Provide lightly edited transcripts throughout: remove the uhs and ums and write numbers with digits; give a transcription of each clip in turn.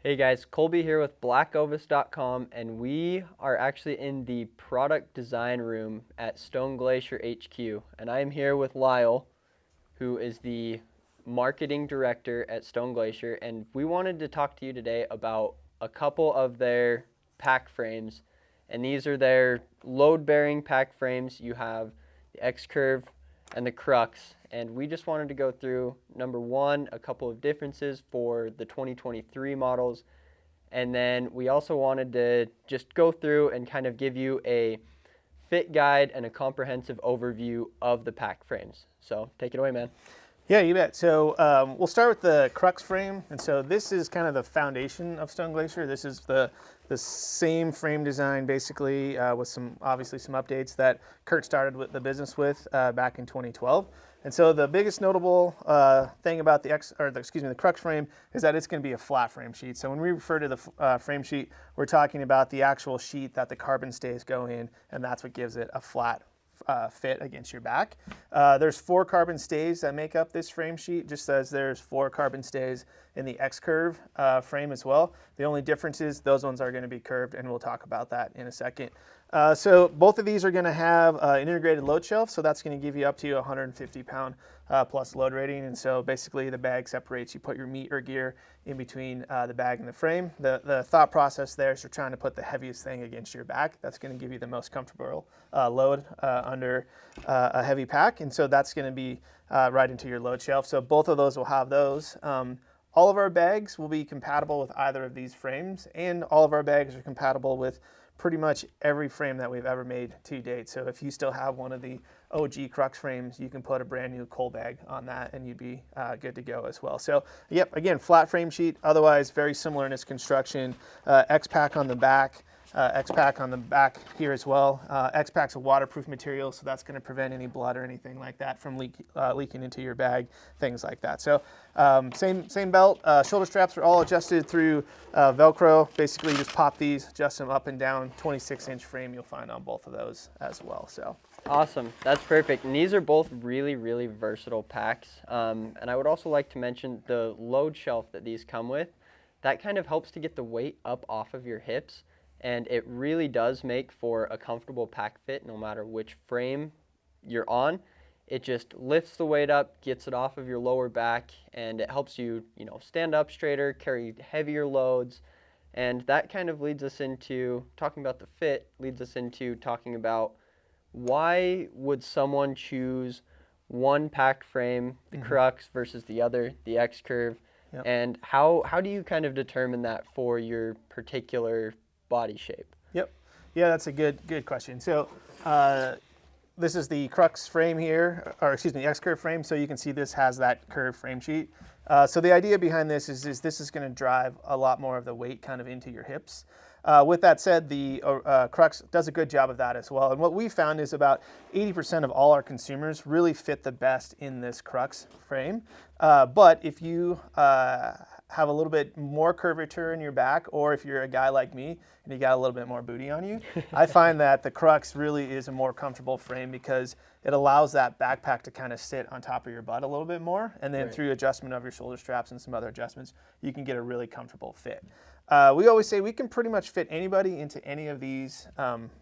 Hey guys, Colby here with BlackOvis.com, and we are actually in the product design room at Stone Glacier HQ. And I am here with Lyle, who is the marketing director at Stone Glacier, and we wanted to talk to you today about a couple of their pack frames. And these are their load-bearing pack frames. You have the X-Curve and the Crux. And we just wanted to go through, number one, a couple of differences for the 2023 models. And then we also wanted to just go through and kind of give you a fit guide and a comprehensive overview of the pack frames. So take it away, man. Yeah, you bet. So we'll start with the Crux frame. And so this is kind of the foundation of Stone Glacier. This is the same frame design, basically, with obviously some updates that Kurt started with the business with back in 2012. And so the biggest notable thing about the Crux frame is that it's going to be a flat frame sheet. So when we refer to the frame sheet, we're talking about the actual sheet that the carbon stays go in, and that's what gives it a flat fit against your back. There's 4 carbon stays that make up this frame sheet, just as there's 4 carbon stays in the X-Curve frame as well. The only difference is those ones are going to be curved, and we'll talk about that in a second. So both of these are going to have an integrated load shelf, so that's going to give you up to 150 pound plus load rating. And so basically the bag separates. You put your meat or gear in between the bag and the frame. The thought process there is you're trying to put the heaviest thing against your back. That's going to give you the most comfortable load under a heavy pack, and so that's going to be right into your load shelf. So both of those will have those. All of our bags will be compatible with either of these frames, and all of our bags are compatible with pretty much every frame that we've ever made to date. So if you still have one of the OG Crux frames, you can put a brand new coal bag on that and you'd be good to go as well. So yep, again, flat frame sheet, otherwise very similar in its construction. X-Pack on the back. X-Pack on the back here as well. X-Pack's a waterproof material, so that's going to prevent any blood or anything like that from leaking into your bag, things like that. So same belt. Shoulder straps are all adjusted through Velcro. Basically, you just pop these, adjust them up and down. 26-inch frame you'll find on both of those as well. So awesome, that's perfect. And these are both really, really versatile packs. And I would also like to mention the load shelf that these come with. That kind of helps to get the weight up off of your hips. And it really does make for a comfortable pack fit no matter which frame you're on. It just lifts the weight up, gets it off of your lower back, and it helps you, stand up straighter, carry heavier loads. And that kind of leads us into talking about the fit, leads us into talking about why would someone choose one pack frame, the Crux, versus the other, the X-Curve, Yep. and how do you kind of determine that for your particular body shape? Yep. Yeah, that's a good question. So this is the Crux frame here, or excuse me, the X-Curve frame. So you can see this has that curved frame sheet. So the idea behind this is this is going to drive a lot more of the weight kind of into your hips. With that said, the Crux does a good job of that as well. And what we found is about 80% of all our consumers really fit the best in this Crux frame. But if you have a little bit more curvature in your back, or if you're a guy like me and you got a little bit more booty on you, I find that the Crux really is a more comfortable frame because it allows that backpack to kind of sit on top of your butt a little bit more, and then through adjustment of your shoulder straps and some other adjustments, you can get a really comfortable fit. We always say we can pretty much fit anybody into any of these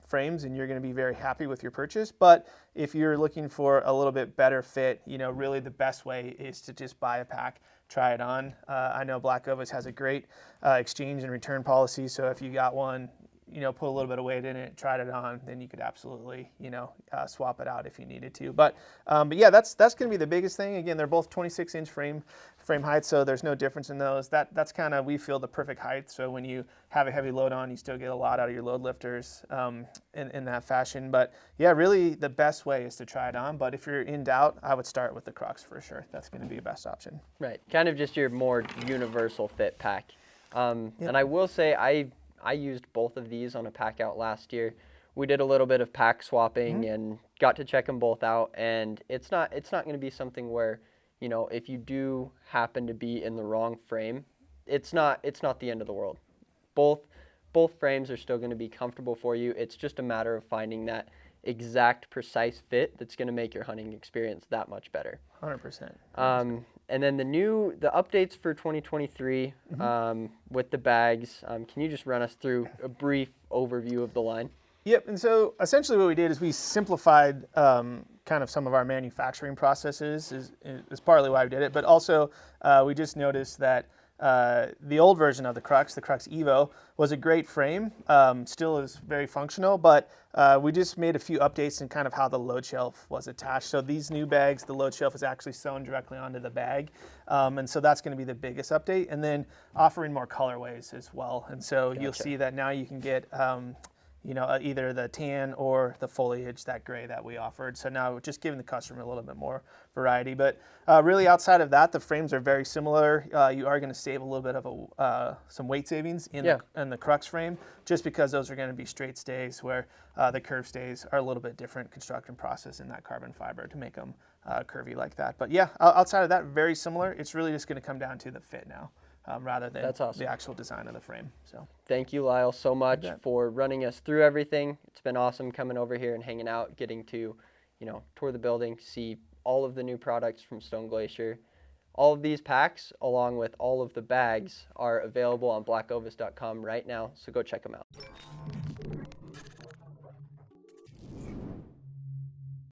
frames, and you're going to be very happy with your purchase. But if you're looking for a little bit better fit, really the best way is to just buy a pack, try it on. I know BlackOvis has a great exchange and return policy, so if you got one, put a little bit of weight in it, tried it on, then you could absolutely, swap it out if you needed to. But yeah, that's going to be the biggest thing. Again, they're both 26-inch frame height, so there's no difference in those. That's kind of, we feel, the perfect height. So when you have a heavy load on, you still get a lot out of your load lifters in that fashion. But yeah, really the best way is to try it on. But if you're in doubt, I would start with the Crux for sure. That's going to be your best option. Right, kind of just your more universal fit pack. And I will say I used both of these on a pack out last year. We did a little bit of pack swapping and got to check them both out. And it's not going to be something where, if you do happen to be in the wrong frame, it's not the end of the world. Both frames are still going to be comfortable for you. It's just a matter of finding that exact, precise fit that's going to make your hunting experience that much better. 100%. And then the updates for 2023 with the bags. Can you just run us through a brief overview of the line? Yep, and so essentially what we did is we simplified kind of some of our manufacturing processes is partly why we did it, but also we just noticed that the old version of the Crux Evo, was a great frame, still is very functional, but we just made a few updates in kind of how the load shelf was attached. So these new bags, the load shelf is actually sewn directly onto the bag, and so that's going to be the biggest update, and then offering more colorways as well. And so you'll see that now you can get either the tan or the foliage, that gray that we offered. So now just giving the customer a little bit more variety. But really outside of that, the frames are very similar. You are going to save a little bit of some weight savings in the Crux frame, just because those are going to be straight stays, where the curve stays are a little bit different construction process in that carbon fiber to make them curvy like that. But yeah, outside of that, very similar. It's really just going to come down to the fit now. Rather than the actual design of the frame. So thank you, Lyle, so much for running us through everything. It's been awesome coming over here and hanging out, getting to, tour the building, see all of the new products from Stone Glacier. All of these packs, along with all of the bags, are available on blackovis.com right now, so go check them out.